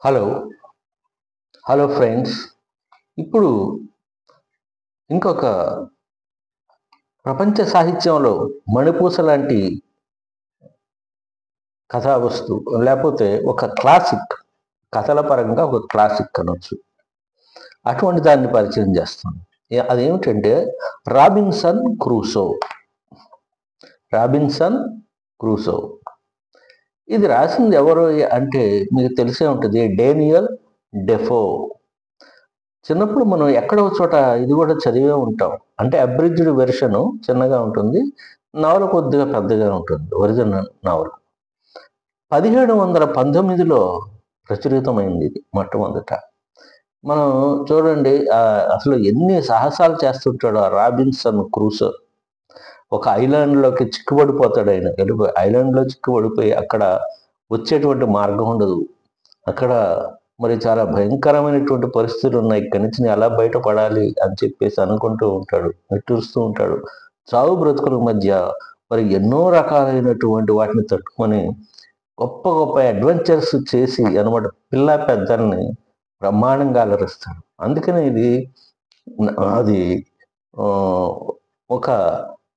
Hello hello friends. ఇప్పుడు ఇంకొక ప్రపంచ సాహిత్యంలో మణిపూస లాంటి కథా వస్తువు లేకపోతే ఒక క్లాసిక్, కథల పరంగా ఒక క్లాసిక్ అనొచ్చు. అటువంటి దాన్ని పరిచయం చేస్తాను. అదేమిటంటే రాబిన్సన్ క్రూసో. రాబిన్సన్ క్రూసో ఇది రాసింది ఎవరు అంటే మీకు తెలిసే ఉంటుంది, డేనియల్ డెఫో. చిన్నప్పుడు మనం ఎక్కడో చోట ఇది కూడా చదివే ఉంటాం. అంటే అబ్రిడ్జ్డ్ వెర్షన్ చిన్నగా ఉంటుంది, నవల కొద్దిగా పెద్దగా ఉంటుంది. ఒరిజినల్ నవల 1719లో ప్రచురితమైంది ఇది మొట్టమొదట. మనం చూడండి, అసలు ఎన్ని సాహసాలు చేస్తుంటాడు ఆ రాబిన్సన్ క్రూసో. ఒక ఐలాండ్లోకి చిక్కుబడిపోతాడు ఆయన. ఐలాండ్లో చిక్కుబడిపోయి అక్కడ వచ్చేటువంటి మార్గం ఉండదు. అక్కడ మరి చాలా భయంకరమైనటువంటి పరిస్థితులు ఉన్నాయి. ఇక్కడి నుంచి ఎలా బయటపడాలి అని చెప్పేసి అనుకుంటూ ఉంటాడు, నిట్టూరుస్తూ ఉంటాడు. చావు బ్రతుకుల మధ్య మరి ఎన్నో రకాలైనటువంటి వాటిని తట్టుకొని గొప్ప గొప్ప అడ్వెంచర్స్ చేసి అనమాట పిల్ల పెద్దల్ని బ్రహ్మాండంగా అలరిస్తాడు. అందుకని ఇది అది ఒక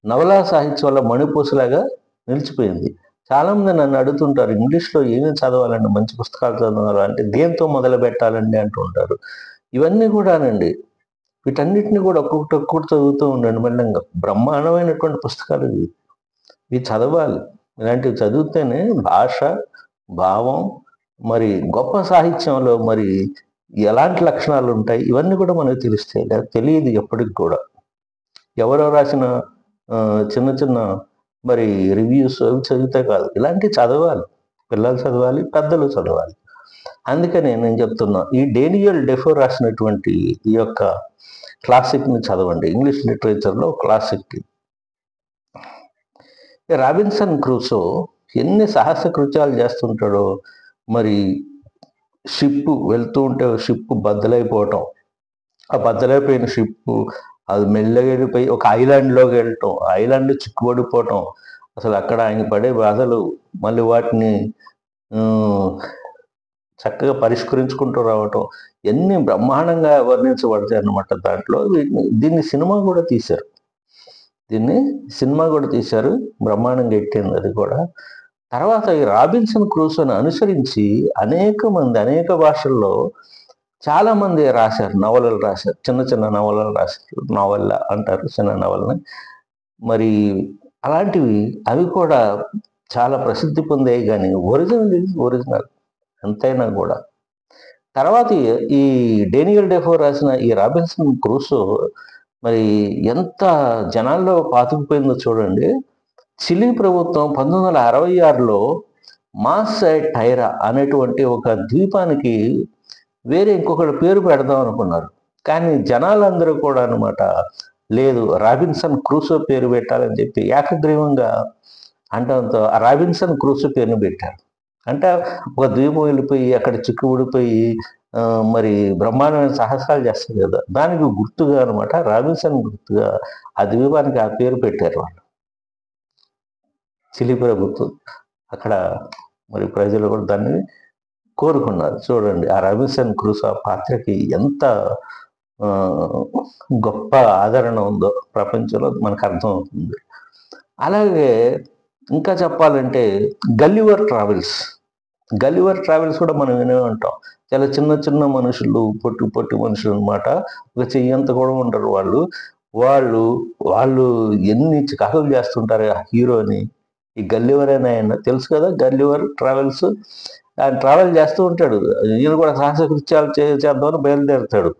నవలా సాహిత్యంలో మణిపూసలాగా నిలిచిపోయింది. చాలామంది నన్ను అడుగుతుంటారు, ఇంగ్లీష్లో ఏమేమి చదవాలండి, మంచి పుస్తకాలు చదవాలి అంటే దేంతో మొదలు పెట్టాలండి అంటుంటారు. ఇవన్నీ కూడానండి, వీటన్నిటిని కూడా ఒక్కొక్కటి చదువుతూ ఉండండి. మళ్ళీ బ్రహ్మాండమైనటువంటి పుస్తకాలు ఇవి చదవాలి. ఇలాంటివి చదివితేనే భాష, భావం, మరి గొప్ప సాహిత్యంలో మరి ఎలాంటి లక్షణాలు ఉంటాయి ఇవన్నీ కూడా మనకు తెలుస్తాయి. తెలియదు ఎప్పటికి కూడా. ఎవరో రాసిన చిన్న చిన్న మరి రివ్యూస్ అవి చదివితే కాదు, ఇలాంటివి చదవాలి. పిల్లలు చదవాలి, పెద్దలు చదవాలి. అందుకని నేను చెప్తున్నా, ఈ డేనియల్ డెఫో రాసినటువంటి ఈ యొక్క క్లాసిక్ని చదవండి. ఇంగ్లీష్ లిటరేచర్లో క్లాసిక్. రాబిన్సన్ క్రూసో ఎన్ని సాహస కృత్యాలు చేస్తుంటాడో. మరి షిప్ వెళ్తూ ఉంటే షిప్ బద్దలైపోవటం, ఆ బద్దలైపోయిన షిప్ అది మెల్లగా వెళ్ళిపోయి ఒక ఐలాండ్లోకి వెళ్ళటం, ఐలాండ్ చిక్కుబడిపోవటం, అసలు అక్కడ ఆయన పడే బాధలు, మళ్ళీ వాటిని చక్కగా పరిష్కరించుకుంటూ రావటం, ఎన్ని బ్రహ్మాండంగా వర్ణించబడతాయి అన్నమాట దాంట్లో. దీన్ని సినిమా కూడా తీశారు. బ్రహ్మాండంగా ఎట్టింది అది కూడా. తర్వాత ఈ రాబిన్సన్ క్రూసోని అనుసరించి అనేక భాషల్లో చాలామంది రాశారు, నవలలు రాశారు, చిన్న చిన్న నవలలు రాశారు. నవల్ల అంటారు చిన్న నవలని. మరి అలాంటివి అవి కూడా చాలా ప్రసిద్ధి పొందాయి. కానీ ఒరిజినల్ ఎంతైనా కూడా. తర్వాత ఈ డేనియల్ డెఫో రాసిన ఈ రాబిన్సన్ క్రూసో మరి ఎంత జనాల్లో పాతుకుపోయిందో చూడండి. చిలీ ప్రభుత్వం 1966లో మాస్ టైరా అనేటువంటి ఒక ద్వీపానికి వేరే ఇంకొకటి పేరు పెడదాం అనుకున్నారు. కానీ జనాలందరూ కూడా అనమాట, లేదు రాబిన్సన్ క్రూసో పేరు పెట్టాలని చెప్పి ఏకగ్రీవంగా అంటంతో ఆ రాబిన్సన్ క్రూసో పేరుని పెట్టారు. అంటే ఒక ద్వీపం వెళ్ళిపోయి అక్కడ చిక్కుబడిపోయి మరి బ్రహ్మాండమైన సాహసాలు చేస్తారు కదా, దానికి గుర్తుగా అనమాట, రాబిన్సన్ గుర్తుగా ఆ ద్వీపానికి ఆ పేరు పెట్టారు వాళ్ళు, చిలీ ప్రభుత్వం. అక్కడ మరి ప్రజలు కూడా దాన్ని కోరుకున్నారు. చూడండి ఆ రాబిన్సన్ క్రూసో పాత్రకి ఎంత గొప్ప ఆదరణ ఉందో ప్రపంచంలో మనకు అర్థమవుతుంది. అలాగే ఇంకా చెప్పాలంటే గల్లివర్ ట్రావెల్స్ కూడా మనం వినే ఉంటాం. చాలా చిన్న చిన్న మనుషులు, పొట్టి మనుషులు అనమాట, ఒక చెయ్యంత కూడా ఉంటారు వాళ్ళు ఎన్ని చికాకులు చేస్తుంటారు ఆ హీరోని. ఈ గల్లివర్ అని ఆయన తెలుసు కదా, గల్లివర్ ట్రావెల్స్. ఆయన ట్రావెల్ చేస్తూ ఉంటాడు, ఈయన కూడా సాహస కృత్యాలు చేద్దామని బయలుదేరుతాడు.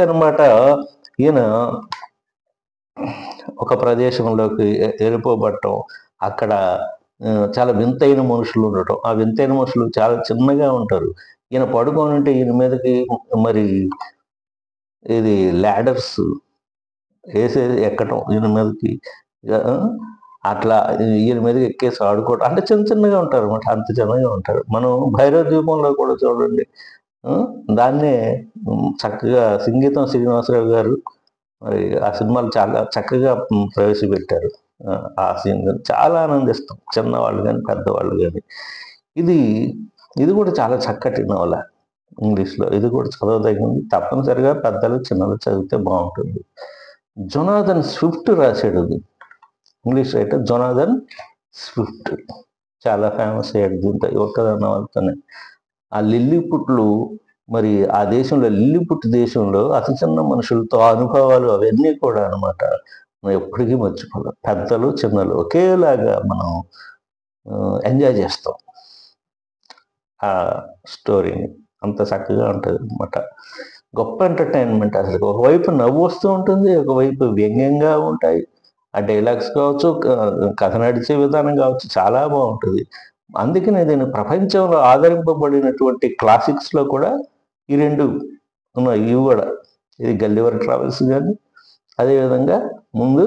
అనమాట. ఈయన ఒక ప్రదేశంలోకి వెళ్ళిపోబట్టం, అక్కడ చాలా వింతైన మనుషులు ఉండటం. ఆ వింతైన మనుషులు చాలా చిన్నగా ఉంటారు. ఈయన పడుకొని ఉంటే ఈయన మీదకి మరి ఇది ల్యాడర్స్ ఎక్కటం, ఈయన మీదకి అట్లా ఈయన మీదకి ఎక్కేసి ఆడుకోవడం. అంటే చిన్నగా ఉంటారు అనమాట, అంత చిన్నగా ఉంటారు. మనం భైరవ ద్వీపంలో కూడా చూడండి, దాన్నే చక్కగా సంగీతం శ్రీనివాసరావు గారు మరి ఆ సినిమాలు చాలా చక్కగా ప్రవేశపెట్టారు. ఆ సీన్ చాలా ఆనందిస్తాం, చిన్నవాళ్ళు కానీ పెద్దవాళ్ళు కానీ. ఇది ఇది కూడా చాలా చక్కటి నవల ఇంగ్లీష్లో. ఇది కూడా చదవదగింది. తప్పనిసరిగా పెద్దలు చిన్నలు చదివితే బాగుంటుంది. జొనాథన్ స్విఫ్ట్ రాశాడు ఇది. ఇంగ్లీష్ రైటర్ జొనాథన్ స్విఫ్ట్ చాలా ఫేమస్ అయ్యాడు దీంతో ఒక్క నవలతోనే. ఆ లిల్లీపుట్లు మరి ఆ దేశంలో లిల్లీపుట్ దేశంలో అతి చిన్న మనుషులతో అనుభవాలు అవన్నీ కూడా అనమాట మనం ఎప్పటికీ మర్చిపోలేం. పెద్దలు చిన్నలు ఒకేలాగా మనం ఎంజాయ్ చేస్తాం ఆ స్టోరీని. అంత చక్కగా ఉంటుంది అనమాట. గొప్ప ఎంటర్టైన్మెంట్ అసలు. ఒకవైపు నవ్వు వస్తూ ఉంటుంది, ఒకవైపు వ్యంగ్యంగా ఉంటాయి. ఆ డైలాగ్స్ కావచ్చు, కథ నడిచే విధానం కావచ్చు, చాలా బాగుంటుంది. అందుకనే దీన్ని ప్రపంచంలో ఆదరింపబడినటువంటి క్లాసిక్స్లో కూడా ఈ రెండు ఉన్నాయి. ఇవి కూడా ఇది గల్లివర్ ట్రావెల్స్ కానీ, అదేవిధంగా ముందు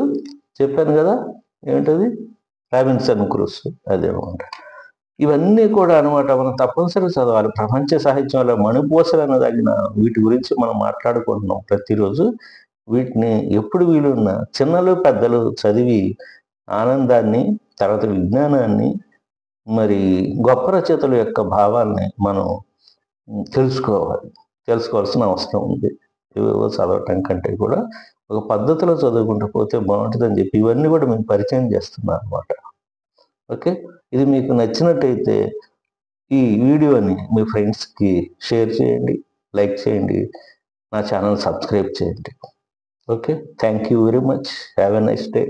చెప్పాను కదా ఏమిటది రాబిన్సన్ క్రూసో, అదేనమాట. ఇవన్నీ కూడా అనమాట మనం తప్పనిసరిగా చదవాలి. ప్రపంచ సాహిత్యంలో మణిపూసలు అనదగిన వీటి గురించి మనం మాట్లాడుకుంటున్నాం ప్రతిరోజు. వీటిని ఎప్పుడు వీలున్నా చిన్నలు పెద్దలు చదివి ఆనందాన్ని, తర్వాత విజ్ఞానాన్ని, మరి గొప్ప రచయితల యొక్క భావాల్ని మనం తెలుసుకోవాల్సిన అవసరం ఉంది. ఇవేవో చదవటం కంటే కూడా ఒక పద్ధతిలో చదువుకుంటూ పోతే బాగుంటుందని చెప్పి ఇవన్నీ కూడా మేము పరిచయం చేస్తున్నాను అనమాట. ఓకే, ఇది మీకు నచ్చినట్టయితే ఈ వీడియోని మీ ఫ్రెండ్స్కి షేర్ చేయండి, లైక్ చేయండి, నా ఛానల్ సబ్స్క్రైబ్ చేయండి. Okay, thank you very much. Have a nice day.